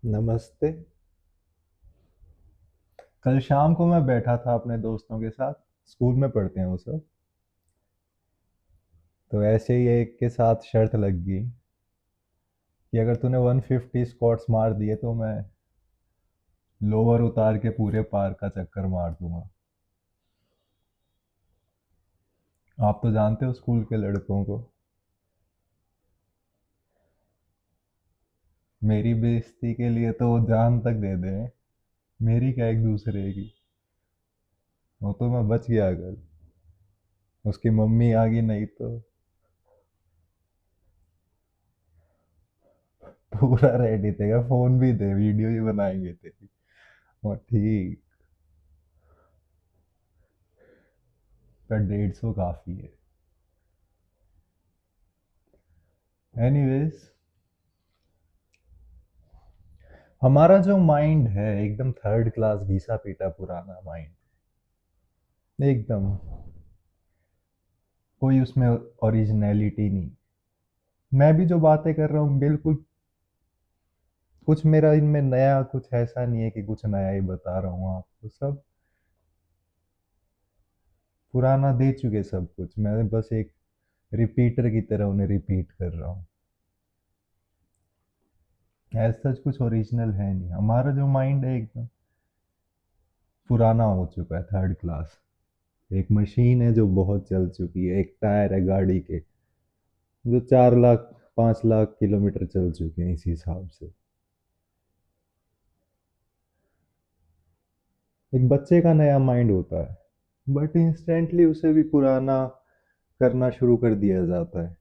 नमस्ते। कल शाम को मैं बैठा था अपने दोस्तों के साथ। स्कूल में पढ़ते हैं वो सब। तो ऐसे ही एक के साथ शर्त लग गई कि अगर तूने 150 स्क्वाट्स मार दिए तो मैं लोअर उतार के पूरे पार्क का चक्कर मार दूंगा। आप तो जानते हो स्कूल के लड़कों को। मेरी बेइज्जती के लिए तो वो जान तक दे दें। मेरी क्या एक दूसरे की। वो तो मैं बच गया कल। उसकी मम्मी आ गई नहीं तो पूरा रेडी थे। फोन भी दे, वीडियो भी बनाएंगे तेरी। और ठीक। पर 150 काफी है। एनीवेज, हमारा जो माइंड है एकदम थर्ड क्लास घिसा पीटा पुराना माइंड। एकदम कोई उसमें ओरिजिनलिटी नहीं। मैं भी जो बातें कर रहा हूँ बिल्कुल कुछ मेरा इनमें नया कुछ ऐसा नहीं है कि कुछ नया ही बता रहा हूँ आपको। सब पुराना दे चुके सब कुछ। मैं बस एक रिपीटर की तरह उन्हें रिपीट कर रहा हूँ। ऐसा सच कुछ ओरिजिनल है नहीं। हमारा जो माइंड है एकदम पुराना हो चुका है, थर्ड क्लास। एक मशीन है जो बहुत चल चुकी है, एक टायर है गाड़ी के जो 4 लाख 5 लाख किलोमीटर चल चुके हैं इसी हिसाब से। एक बच्चे का नया माइंड होता है बट इंस्टेंटली उसे भी पुराना करना शुरू कर दिया जाता है।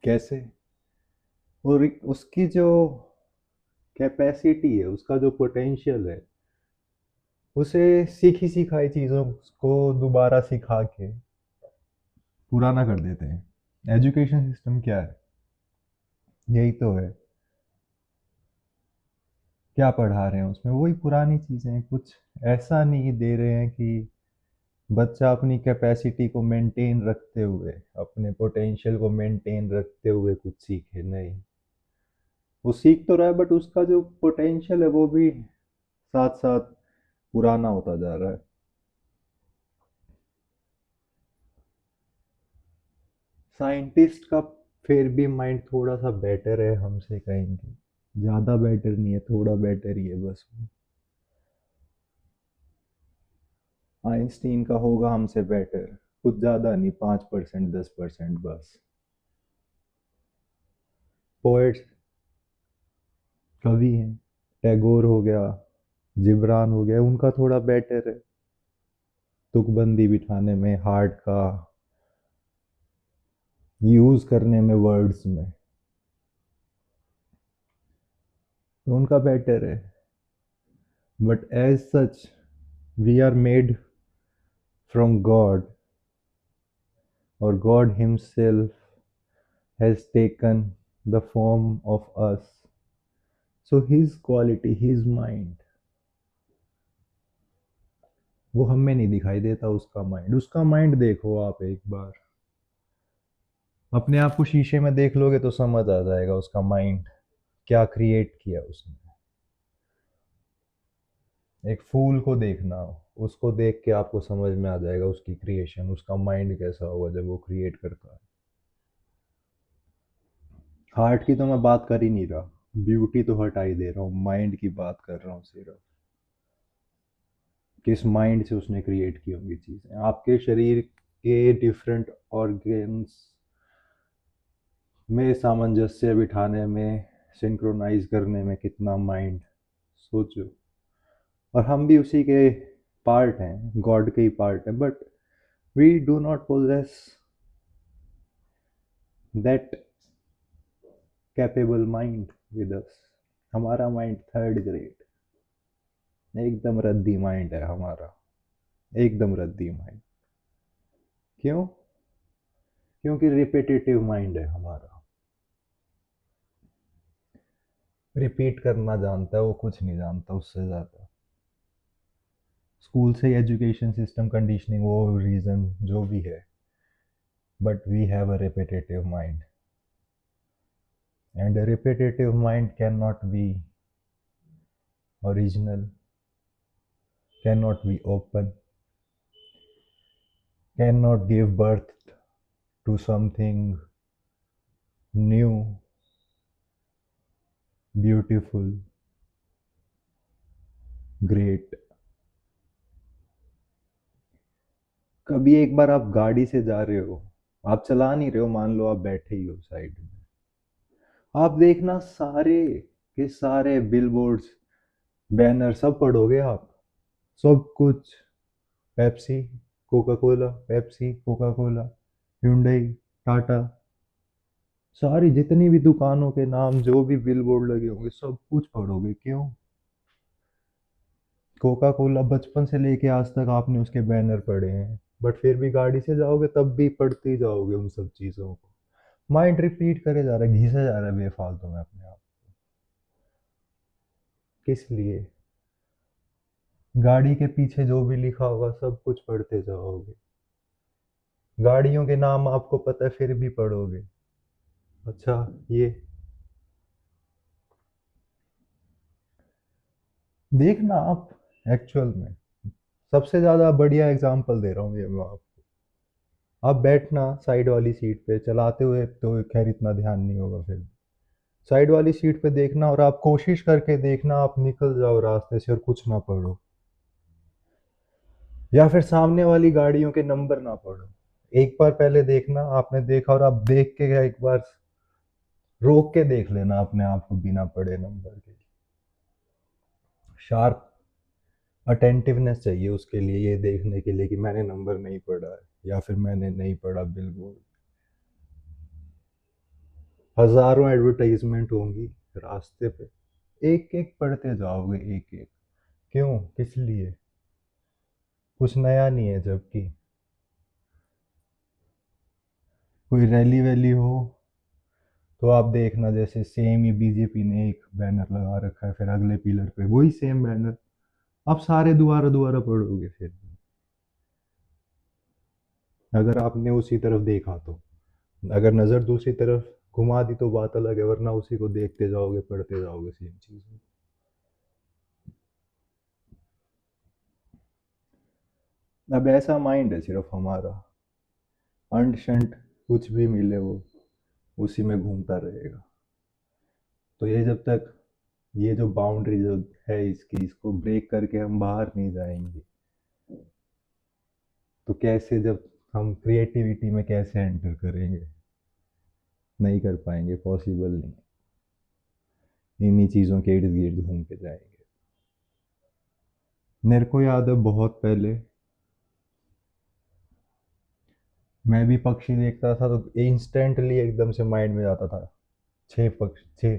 कैसे? और उसकी जो कैपेसिटी है, उसका जो पोटेंशियल है, उसे सीखी सिखाई चीज़ों को दोबारा सिखा के पुराना कर देते हैं। एजुकेशन सिस्टम क्या है? यही तो है। क्या पढ़ा रहे हैं उसमें? वही पुरानी चीज़ें। कुछ ऐसा नहीं दे रहे हैं कि बच्चा अपनी कैपेसिटी को मेंटेन रखते हुए, अपने पोटेंशियल को मेंटेन रखते हुए कुछ सीखे। नहीं, वो सीख तो रहा है बट उसका जो पोटेंशियल है वो भी साथ साथ पुराना होता जा रहा है। साइंटिस्ट का फिर भी माइंड थोड़ा सा बेटर है हमसे कहेंगे। ज़्यादा बेटर नहीं है, थोड़ा बेटर ही है बस। आइंस्टीन का होगा हमसे बेटर। कुछ ज़्यादा नहीं, 5% 10% बस। पोएट्स, कवि हैं, टैगोर हो गया, जिब्रान हो गया, उनका थोड़ा बेटर है तुकबंदी बिठाने में, हार्ट का यूज करने में, वर्ड्स में। तो उनका बेटर है। But as such we are made from God, और God himself has taken the form of us. So his quality, his mind, वो हमें नहीं दिखाई देता। उसका माइंड, उसका माइंड देखो आप एक बार। अपने आप को शीशे में देख लोगे तो समझ आ जाएगा उसका माइंड क्या क्रिएट किया उसने। एक फूल को देखना, उसको देख के आपको समझ में आ जाएगा उसकी क्रिएशन, उसका माइंड कैसा होगा जब वो क्रिएट करता है। हार्ट की तो मैं बात कर ही नहीं रहा, ब्यूटी तो हटा ही दे रहा हूँ, माइंड की बात कर रहा हूँ सिर्फ। किस माइंड से उसने क्रिएट की होंगी चीज़ें। आपके शरीर के डिफरेंट ऑर्गन्स में सामंजस्य बिठाने में, सिंक्रोनाइज करने में कितना माइंड, सोचो। और हम भी उसी के पार्ट हैं, गॉड के ही पार्ट हैं, but we do not possess that capable mind with us. हमारा माइंड थर्ड ग्रेड, एकदम रद्दी माइंड है हमारा। एकदम रद्दी माइंड। क्यों? क्योंकि रिपीटेटिव माइंड है हमारा। रिपीट करना जानता है वो, कुछ नहीं जानता उससे ज़्यादा। स्कूल से एजुकेशन सिस्टम कंडीशनिंग, वो रीज़न जो भी है, but we have a repetitive mind. and a repetitive mind cannot be original, cannot be open, cannot give birth to something new, beautiful, great. कभी एक बार आप गाड़ी से जा रहे हो, आप चला नहीं रहे हो, मान लो आप बैठे ही हो साइड में, आप देखना सारे के सारे बिलबोर्ड्स, बैनर सब पढ़ोगे आप, सब कुछ, Pepsi, Coca Cola, Pepsi, Coca Cola, hyundai, Tata, सारी जितनी भी दुकानों के नाम, जो भी बिलबोर्ड लगे होंगे, सब कुछ पढ़ोगे। क्यों? कोका कोला बचपन से लेके आज तक आपने उसके बैनर पढ़े हैं, बट फिर भी गाड़ी से जाओगे तब भी पढ़ते ही जाओगे उन सब चीज़ों को। माइंड रिपीट करे जा रहा है, घिसे जा रहा है बेफालतू में अपने आप। किस लिए? गाड़ी के पीछे जो भी लिखा होगा सब कुछ पढ़ते जाओगे। गाड़ियों के नाम आपको पता है फिर भी पढ़ोगे। अच्छा, ये देखना आप एक्चुअल में, सबसे ज़्यादा बढ़िया एग्जांपल दे रहा हूँ ये मैं आपको। आप बैठना साइड वाली सीट पे, चलाते हुए तो खैर इतना ध्यान नहीं होगा, फिर साइड वाली सीट पे देखना और आप कोशिश करके देखना आप निकल जाओ रास्ते से और कुछ ना पढ़ो, या फिर सामने वाली गाड़ियों के नंबर ना पढ़ो। एक बार पहले देखना, आपने देखा और आप देख के एक बार रोक के देख लेना अपने आप को बिना पढ़े नंबर के। शार्प अटेंटिवनेस चाहिए उसके लिए, ये देखने के लिए कि मैंने नंबर नहीं पढ़ा है या फिर मैंने नहीं पढ़ा बिलबोर्ड। हजारों एडवर्टाइजमेंट होंगी रास्ते पे, एक एक पढ़ते जाओगे, एक एक। क्यों? किस लिए? कुछ नया नहीं है, जबकि कोई रैली वैली हो तो आप देखना, जैसे सेम ही बीजेपी ने एक बैनर लगा रखा है, फिर अगले पिलर पे वही सेम बैनर, आप सारे दोबारा दोबारा पढ़ोगे फिर, अगर आपने उसी तरफ देखा तो। अगर नज़र दूसरी तरफ घुमा दी तो बात अलग है, वरना उसी को देखते जाओगे, पढ़ते जाओगे सेम चीज़। अब ऐसा माइंड है सिर्फ हमारा, अंट शंट कुछ भी मिले वो उसी में घूमता रहेगा। तो ये जब तक, ये जो बाउंड्री जो है इसकी, इसको ब्रेक करके हम बाहर नहीं जाएंगे तो कैसे, जब हम क्रिएटिविटी में कैसे एंटर करेंगे? नहीं कर पाएंगे, पॉसिबल नहीं। इन्हीं चीज़ों के इर्द गिर्द घूम के जाएंगे। मेरे को याद है बहुत पहले मैं भी पक्षी देखता था तो इंस्टेंटली एकदम से माइंड में जाता था, छः पक्षी, छः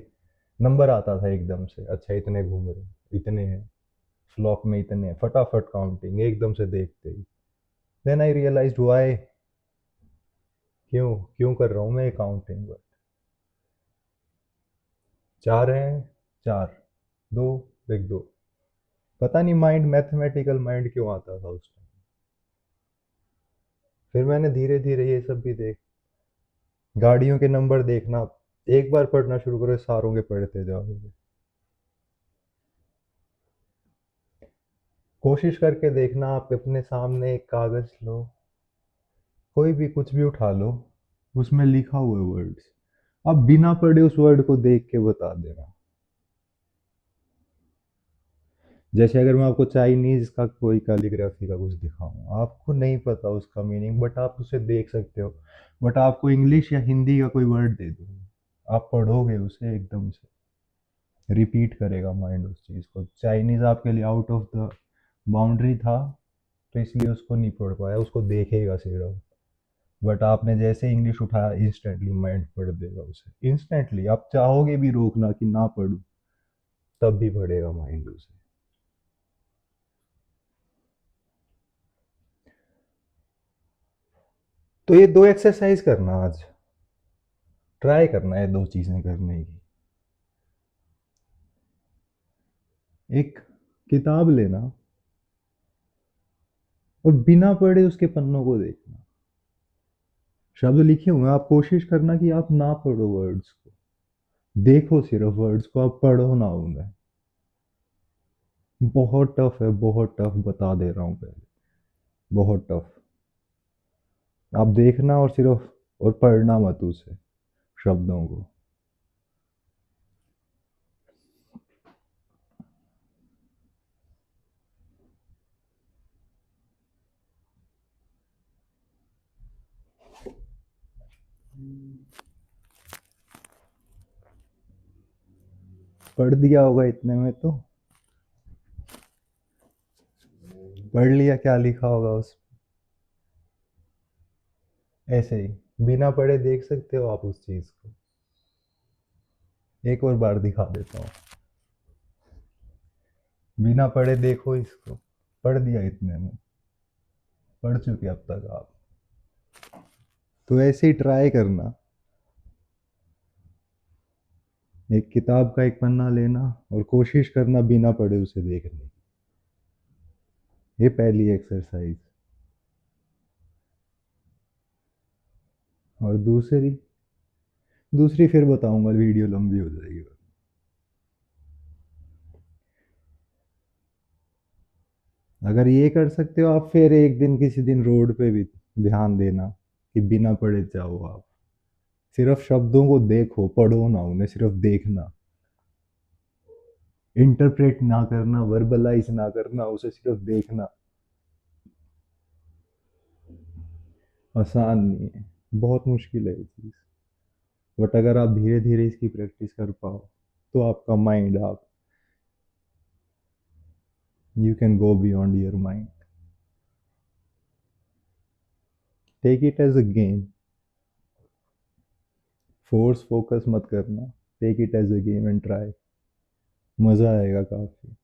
नंबर आता था एकदम से, अच्छा इतने घूम रहे, इतने हैं फ्लॉक में, इतने हैं, फटाफट काउंटिंग एकदम से देखते ही। देन आई रियलाइज वाई, क्यों क्यों कर रहा हूँ मैं काउंटिंग? बट चार हैं, चार, दो, देख दो, पता नहीं माइंड, मैथमेटिकल माइंड क्यों आता था उस टाइम। फिर मैंने धीरे धीरे ये सब भी देख, गाड़ियों के नंबर देखना, एक बार पढ़ना शुरू करो सारों के पढ़ते जाओगे। कोशिश करके देखना, आप अपने सामने एक कागज लो, कोई भी कुछ भी उठा लो, उसमें लिखा हुआ है वर्ड्स, आप बिना पढ़े उस वर्ड को देख के बता देना। जैसे अगर मैं आपको चाइनीज का कोई कैलीग्राफी का कुछ दिखाऊं, आपको नहीं पता उसका मीनिंग, बट आप उसे देख सकते हो, बट आपको इंग्लिश या हिंदी का कोई वर्ड दे दूँ, आप पढ़ोगे उसे, एकदम से रिपीट करेगा माइंड उस चीज़ को। चाइनीज आपके लिए आउट ऑफ द बाउंड्री था, तो इसलिए उसको नहीं पढ़ पाया, उसको देखेगा सिर्फ। बट आपने जैसे इंग्लिश उठाया, इंस्टेंटली माइंड पढ़ देगा उसे, इंस्टेंटली। आप चाहोगे भी रोकना कि ना पढ़ूं, तब भी पढ़ेगा माइंड उसे। तो ये दो एक्सरसाइज करना आज, ट्राई करना है दो चीजें करने की। एक, किताब लेना और बिना पढ़े उसके पन्नों को देखना, शब्द लिखे हुए हैं, आप कोशिश करना कि आप ना पढ़ो वर्ड्स को, देखो सिर्फ वर्ड्स को, आप पढ़ो ना उन्हें। बहुत टफ है, बहुत टफ, बता दे रहा हूँ पहले। बहुत टफ। आप देखना और सिर्फ, और पढ़ना मत उसे, शब्दों को। पढ़ दिया होगा इतने में तो। पढ़ लिया क्या लिखा होगा उस, ऐसे ही बिना पढ़े देख सकते हो आप उस चीज को। एक और बार दिखा देता हूँ। बिना पढ़े देखो इसको। पढ़ दिया इतने में। पढ़ चुके अब तक आप। तो ऐसे ही ट्राई करना। एक किताब का एक पन्ना लेना और कोशिश करना बिना पढ़े उसे देखने की। ये पहली एक्सरसाइज। और दूसरी, दूसरी फिर बताऊंगा, वीडियो लंबी हो जाएगी। अगर ये कर सकते हो आप, फिर एक दिन किसी दिन रोड पे भी ध्यान देना कि बिना पढ़े जाओ आप। सिर्फ शब्दों को देखो, पढ़ो ना उन्हें, सिर्फ देखना। इंटरप्रेट ना करना, वर्बलाइज ना करना, उसे सिर्फ देखना। आसान नहीं है, बहुत मुश्किल है ये चीज़। बट अगर आप धीरे धीरे इसकी प्रैक्टिस कर पाओ, तो आपका माइंड, आप, you can go beyond your mind. Take it as a game. Force focus मत करना। Take it as a game and try. मज़ा आएगा काफ़ी।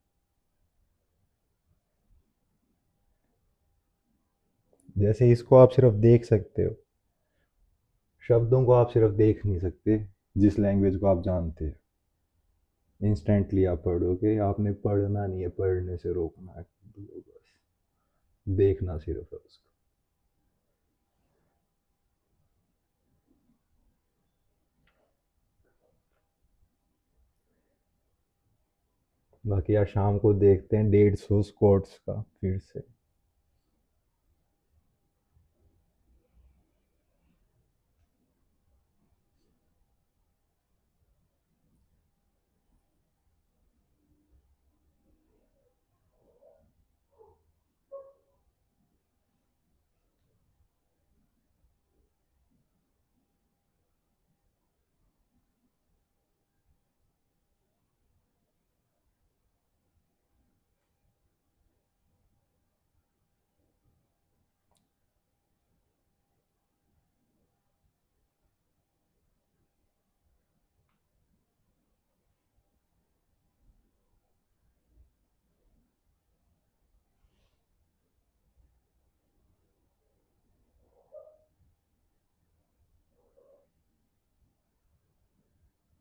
जैसे इसको आप सिर्फ देख सकते हो, शब्दों को आप सिर्फ देख नहीं सकते, जिस लैंग्वेज को आप जानते हैं। इंस्टेंटली आप पढ़ोगे, आपने पढ़ना नहीं है, पढ़ने से रोकना है बस। देखना सिर्फ है उसको। बाकी आज शाम को देखते हैं 150 स्क्वाट्स का फिर से।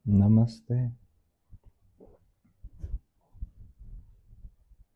नमस्ते।